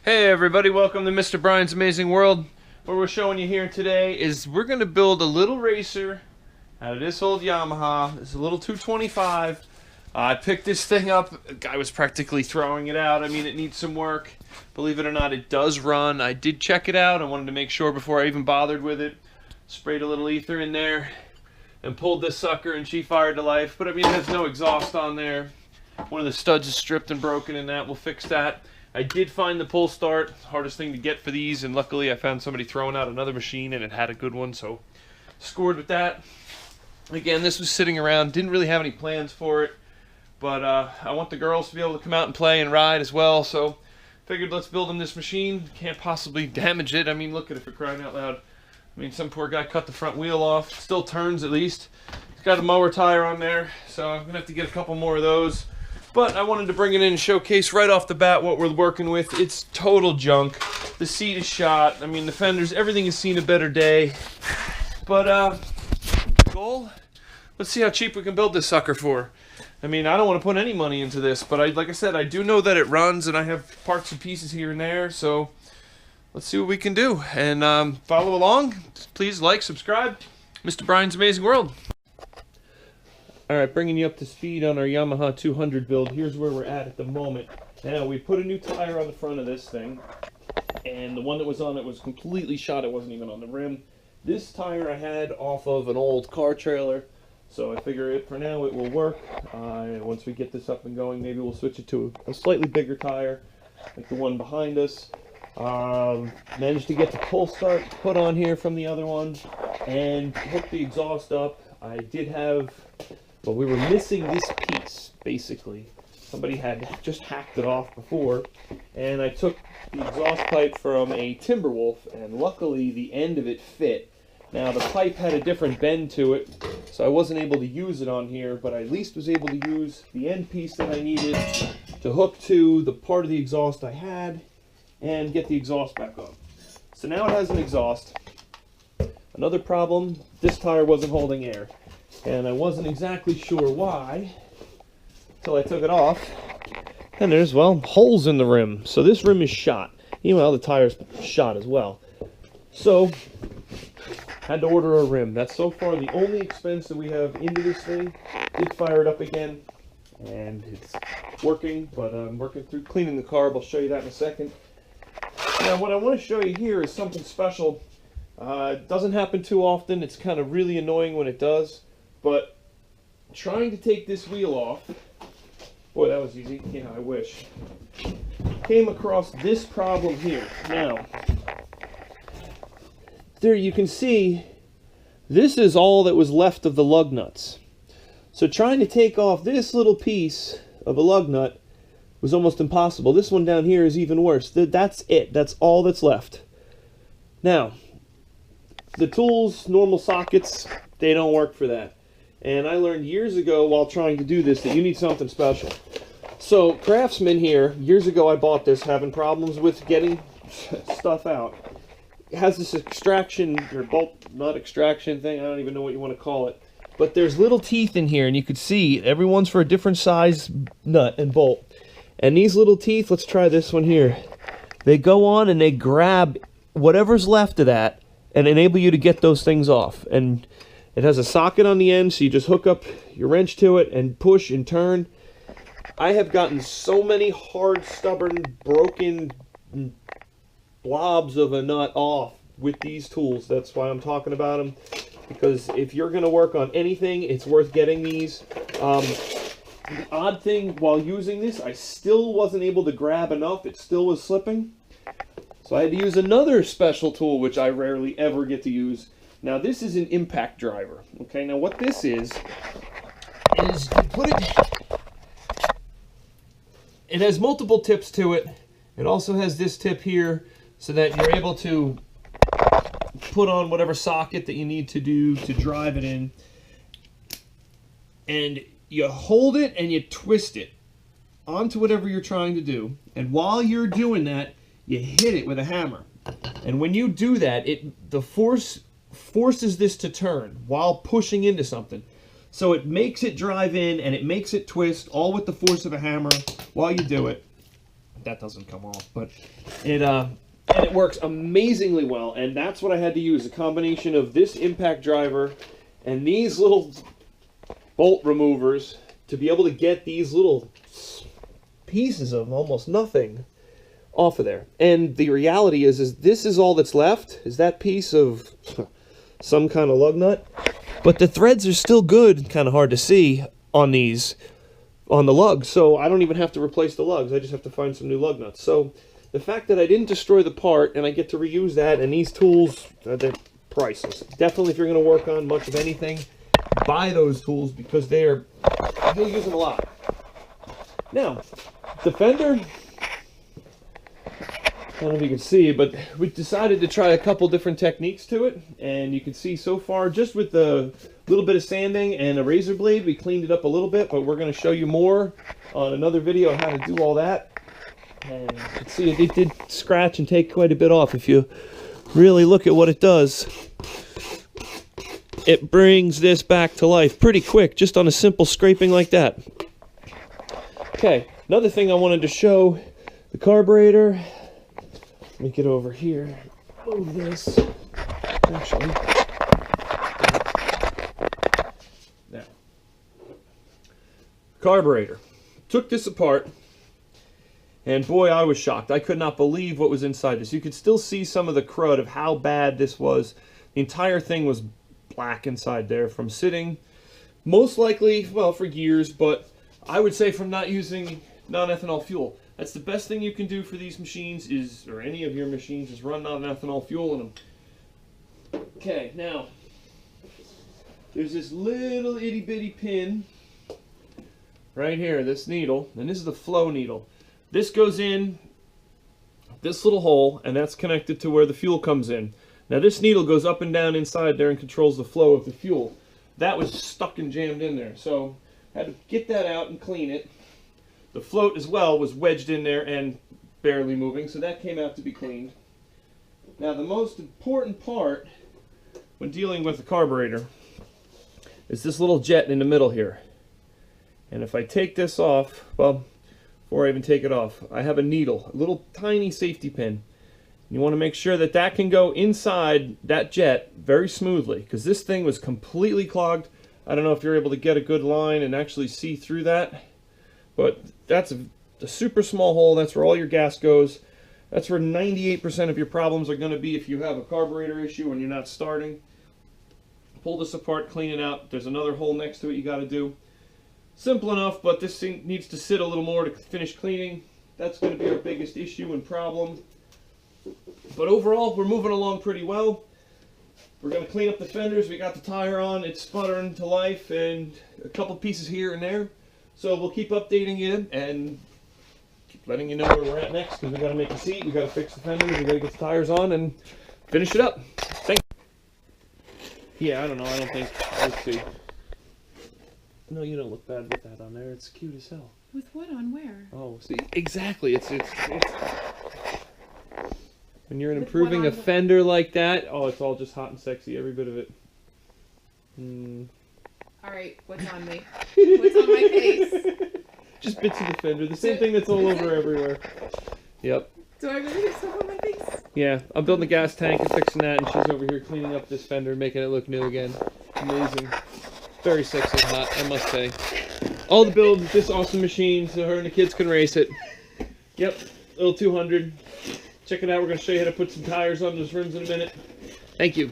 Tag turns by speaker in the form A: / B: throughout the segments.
A: Hey everybody, welcome to Mr. Brian's Amazing World. What we're showing you here today is we're going to build a little racer out of this old Yamaha. It's a little 225. I picked this thing up. A guy was practically throwing it out. I mean, it needs some work. Believe it or not, it does run. I did check it out. I wanted to make sure before I even bothered with it. Sprayed a little ether in there and pulled this sucker, and she fired to life. But I mean, it has no exhaust on there. One of the studs is stripped and broken in that. We'll fix that. I did find the pull start, hardest thing to get for these, and luckily I found somebody throwing out another machine and it had a good one, so scored with that. Again, this was sitting around, didn't really have any plans for it, but I want the girls to be able to come out and play and ride as well, so figured let's build them this machine. Can't possibly damage it. I mean, look at it, for crying out loud. I mean, some poor guy cut the front wheel off. Still turns at least. It's got a mower tire on there, so I'm gonna have to get a couple more of those. But I wanted to bring it in and showcase right off the bat what we're working with. It's total junk. The seat is shot. I mean, the fenders, everything has seen a better day. But, goal? Let's see how cheap we can build this sucker for. I mean, I don't want to put any money into this, but like I said, I do know that it runs, and I have parts and pieces here and there, so let's see what we can do. And follow along. Please like, subscribe. Mr. Brian's Amazing World. Alright, bringing you up to speed on our Yamaha 200 build. Here's where we're at the moment. Now, we put a new tire on the front of this thing, and the one that was on it was completely shot. It wasn't even on the rim. This tire I had off of an old car trailer, so I figure for now it will work. Once we get this up and going, maybe we'll switch it to a slightly bigger tire, like the one behind us. Managed to get the pull start put on here from the other one, and hook the exhaust up. I did have... Well, we were missing this piece, basically. Somebody had just hacked it off before, and I took the exhaust pipe from a Timberwolf, and luckily the end of it fit. Now, the pipe had a different bend to it, so I wasn't able to use it on here, but I at least was able to use the end piece that I needed to hook to the part of the exhaust I had, and get the exhaust back on. So now it has an exhaust. Another problem, this tire wasn't holding air. And I wasn't exactly sure why until I took it off. And there's, well, holes in the rim. So this rim is shot. Meanwhile, the tire's shot as well. So, had to order a rim. That's so far the only expense that we have into this thing. Did fire it up again, and it's working, but I'm working through cleaning the carb. I'll show you that in a second. Now, what I want to show you here is something special. It doesn't happen too often. It's kind of really annoying when it does. But trying to take this wheel off, boy, that was easy. Yeah, I wish. Came across this problem here. Now, there you can see, this is all that was left of the lug nuts. So trying to take off this little piece of a lug nut was almost impossible. This one down here is even worse. That's it. That's all that's left. Now, the tools, normal sockets, they don't work for that. And I learned years ago while trying to do this that you need something special. So Craftsman here, years ago I bought this, having problems with getting stuff out. It has this extraction, or bolt nut extraction thing, I don't even know what you want to call it. But there's little teeth in here, and you could see everyone's for a different size nut and bolt. And these little teeth, let's try this one here. They go on and they grab whatever's left of that and enable you to get those things off. And it has a socket on the end, so you just hook up your wrench to it and push and turn. I have gotten so many hard, stubborn, broken blobs of a nut off with these tools. That's why I'm talking about them. Because if you're going to work on anything, it's worth getting these. The odd thing, while using this, I still wasn't able to grab enough. It still was slipping. So I had to use another special tool, which I rarely ever get to use. Now this is an impact driver. Okay, now what this is you put it has multiple tips to it. It also has this tip here so that you're able to put on whatever socket that you need to do to drive it in. And you hold it and you twist it onto whatever you're trying to do. And while you're doing that, you hit it with a hammer. And when you do that, the force forces this to turn while pushing into something. So it makes it drive in and it makes it twist, all with the force of a hammer while you do it. that doesn't come off, but it works amazingly well. And that's what I had to use, a combination of this impact driver and these little bolt removers to be able to get these little pieces of almost nothing off of there. And the reality is this is all that's left, is that piece of some kind of lug nut. But the threads are still good, kind of hard to see on these, on the lugs, so I don't even have to replace the lugs. I just have to find some new lug nuts. So the fact that I didn't destroy the part and I get to reuse that, and these tools, they're priceless. Definitely, if you're going to work on much of anything, buy those tools because you'll use them a lot. Now, the fender, I don't know if you can see, but we decided to try a couple different techniques to it, and you can see so far, just with the little bit of sanding and a razor blade, we cleaned it up a little bit, but we're going to show you more on another video on how to do all that. And you can see it did scratch and take quite a bit off. If you really look at what it does, it brings this back to life pretty quick, just on a simple scraping like that. Okay, another thing I wanted to show, the carburetor. Let me get over here, move this, actually. Now, carburetor. Took this apart, and boy, I was shocked. I could not believe what was inside this. You could still see some of the crud of how bad this was. The entire thing was black inside there from sitting, most likely, well, for years, but I would say from not using non-ethanol fuel. That's the best thing you can do for these machines, or any of your machines, is run non-ethanol fuel in them. Okay, now, there's this little itty-bitty pin right here, this needle, and this is the flow needle. This goes in this little hole, and that's connected to where the fuel comes in. Now this needle goes up and down inside there and controls the flow of the fuel. That was stuck and jammed in there, so I had to get that out and clean it. The float as well was wedged in there and barely moving, so that came out to be cleaned. Now the most important part when dealing with the carburetor is this little jet in the middle here. And if I take this off, well, before I even take it off, I have a needle, a little tiny safety pin. You want to make sure that that can go inside that jet very smoothly, because this thing was completely clogged. I don't know if you're able to get a good line and actually see through that, but that's a super small hole. That's where all your gas goes. That's where 98% of your problems are going to be if you have a carburetor issue and you're not starting. Pull this apart, clean it out. There's another hole next to it you got to do. Simple enough, but this thing needs to sit a little more to finish cleaning. That's going to be our biggest issue and problem. But overall, we're moving along pretty well. We're going to clean up the fenders. We got the tire on. It's sputtering to life and a couple pieces here and there. So we'll keep updating you and keep letting you know where we're at next, because we got to make a seat, we got to fix the fenders, we got to get the tires on and finish it up. Thanks. Yeah, I don't know. I don't think. Let's see. No, you don't look bad with that on there. It's cute as hell.
B: With what on where?
A: Oh, see, exactly. It's when you're improving a fender like that, oh, it's all just hot and sexy, every bit of it.
B: All right, what's on me? What's on my face?
A: Just bits of the fender, the same thing that's all over everywhere. Yep.
B: Do I really have stuff on my face?
A: Yeah, I'm building the gas tank and fixing that, and she's over here cleaning up this fender, making it look new again. Amazing. Very sexy and hot, I must say. All the build, this awesome machine, so her and the kids can race it. Yep, little 200. Check it out, we're going to show you how to put some tires on those rims in a minute. Thank you.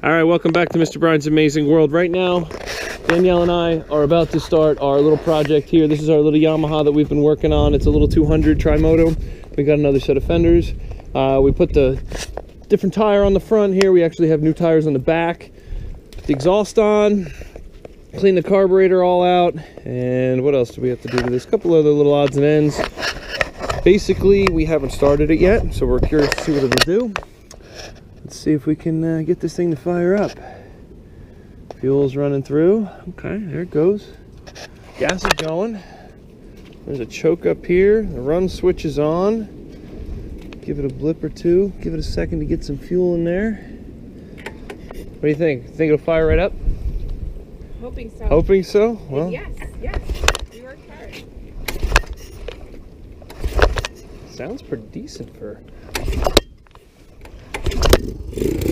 A: Alright, welcome back to Mr. Brian's Amazing World. Right now, Danielle and I are about to start our little project here. This is our little Yamaha that we've been working on. It's a little 200 Tri-Moto. We got another set of fenders. We put the different tire on the front here. We actually have new tires on the back. Put the exhaust on. Clean the carburetor all out. And what else do we have to do to this? A couple other little odds and ends. Basically, we haven't started it yet, so we're curious to see what it'll do. Let's see if we can get this thing to fire up. Fuel's running through. Okay, there it goes. Gas is going. There's a choke up here. The run switch is on. Give it a blip or two. Give it a second to get some fuel in there. What do you think? Think it'll fire right up?
B: Hoping so.
A: Hoping so? Well,
B: yes, yes. We worked hard.
A: Sounds pretty decent for...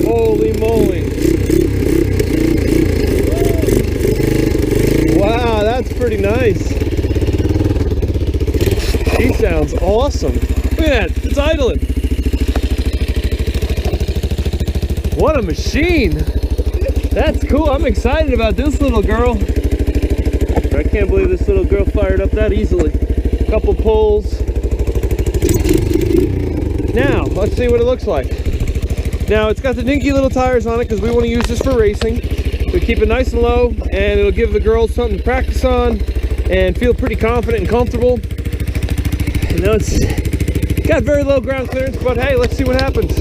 A: Holy moly. Wow, that's pretty nice. She sounds awesome. Look at that, it's idling. What a machine. That's cool. I'm excited about this little girl. I can't believe this little girl fired up that easily. A couple pulls. Now, let's see what it looks like. Now, it's got the dinky little tires on it because we want to use this for racing. We keep it nice and low, and it'll give the girls something to practice on and feel pretty confident and comfortable. You know, it's got very low ground clearance, but hey, let's see what happens.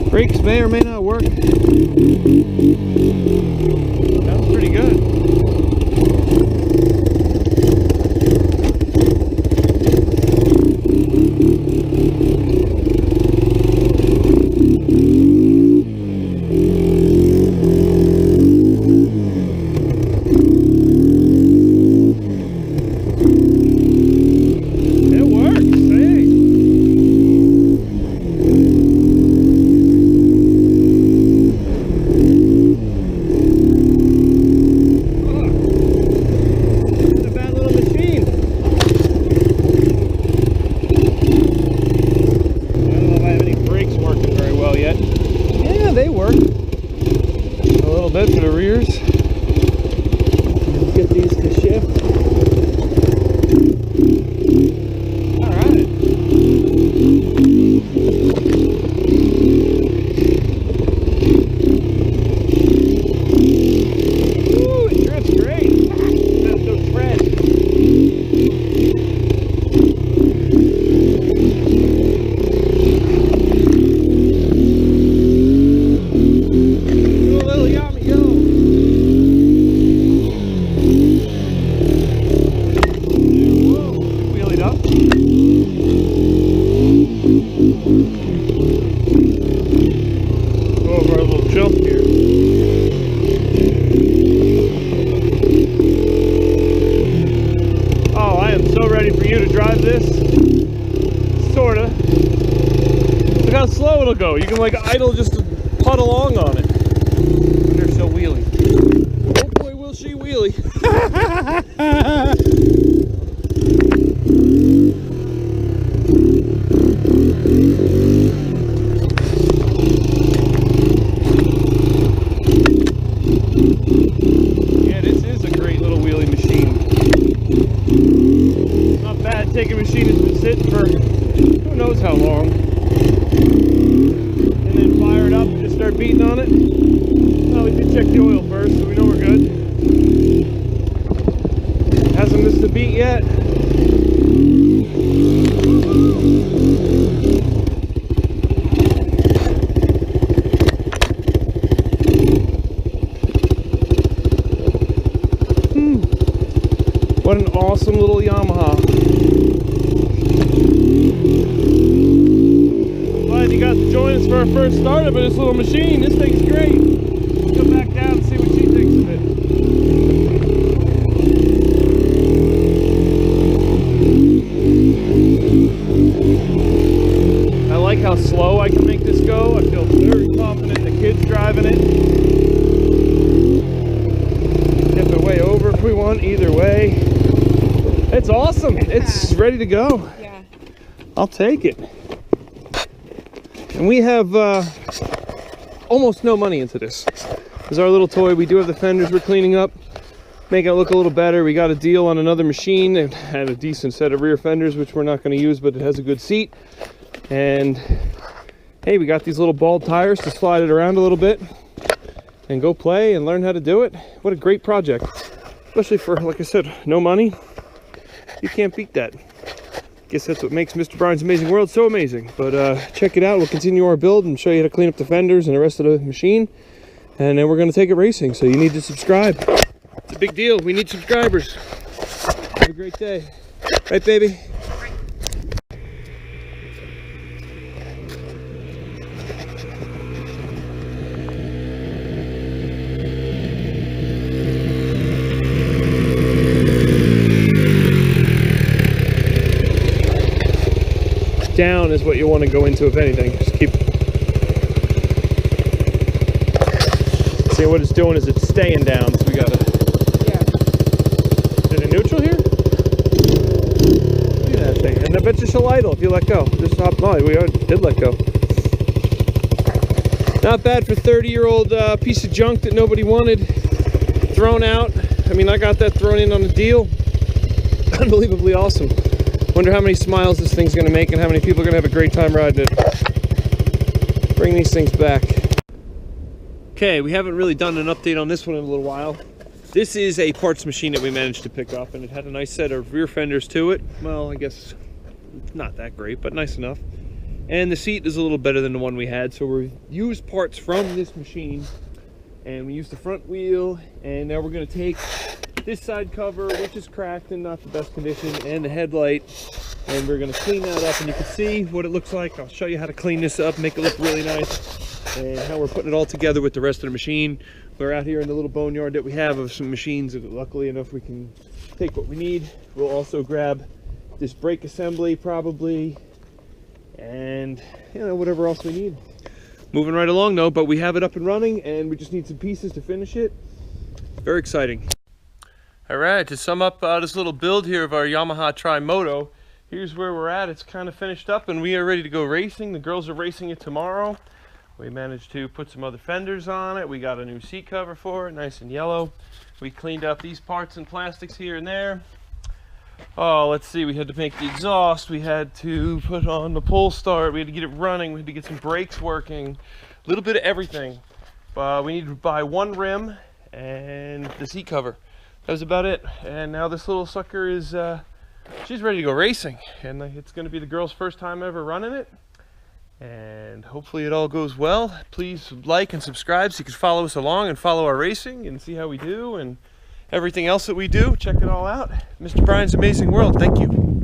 A: Brakes may or may not work. Sounds pretty good. They work a little bit for the rears. Get these to shift. All right. Ooh, it drifts great. That's no tread. Jump here. Oh, I am so ready for you to drive this. Sorta. Look how slow it'll go. You can like idle just to putt along on it. They're so wheelie. Oh boy, will she wheelie. Taking machine has been sitting for who knows how long, and then fire it up and just start beating on it. Well, we did check the oil first, so we know we're good. Hasn't missed a beat yet. What an awesome little Yamaha. Glad you got to join us for our first startup of this little machine. This thing's great. Let's go back down and see what she thinks of it. I like how slow I can make this go. I feel very confident in the kids driving it. Get the way over if we want, either way. It's awesome. It's ready to go.
B: Yeah.
A: I'll take it. And we have almost no money into this. This is our little toy. We do have the fenders we're cleaning up, make it look a little better. We got a deal on another machine that had a decent set of rear fenders, which we're not going to use, but it has a good seat. And hey, we got these little bald tires to slide it around a little bit and go play and learn how to do it. What a great project, especially for, like I said, no money. You can't beat that. Guess that's what makes Mr. Brian's Amazing World so amazing. But check it out. We'll continue our build and show you how to clean up the fenders and the rest of the machine. And then we're going to take it racing. So you need to subscribe. It's a big deal. We need subscribers. Have a great day. Right, baby? down is what you want to go into, if anything. Just keep. See, what it's doing is it's staying down, so we gotta.
B: Yeah.
A: Is it in neutral here? Look at that thing. And I bet you she'll idle if you let go. Just hop. No, we already did let go. Not bad for 30-year-old piece of junk that nobody wanted. Thrown out. I mean, I got that thrown in on a deal. Unbelievably awesome. Wonder how many smiles this thing's gonna make and how many people are gonna have a great time riding it. Bring these things back. Okay, we haven't really done an update on this one in a little while. This is a parts machine that we managed to pick up, and it had a nice set of rear fenders to it. Well, I guess not that great, but nice enough. And the seat is a little better than the one we had, so we used parts from this machine, and we used the front wheel, and now we're gonna take this side cover, which is cracked and not the best condition, and the headlight, and we're gonna clean that up, and you can see what it looks like. I'll show you how to clean this up, make it look really nice, and how we're putting it all together with the rest of the machine. We're out here in the little boneyard that we have of some machines that luckily enough we can take what we need. We'll also grab this brake assembly probably, and you know, whatever else we need. Moving right along though, but we have it up and running, and we just need some pieces to finish it. Very exciting. All right, to sum up this little build here of our Yamaha Tri-Moto, here's where we're at. It's kind of finished up and we are ready to go racing. The girls are racing it tomorrow. We managed to put some other fenders on it. We got a new seat cover for it, nice and yellow. We cleaned up these parts and plastics here and there. Oh, let's see, we had to make the exhaust. We had to put on the pull start. We had to get it running. We had to get some brakes working. A little bit of everything. We needed to buy one rim and the seat cover. That was about it. And now this little sucker is, she's ready to go racing. And it's gonna be the girls' first time ever running it. And hopefully it all goes well. Please like and subscribe so you can follow us along and follow our racing and see how we do and everything else that we do. Check it all out. Mr. Brian's Amazing World, thank you.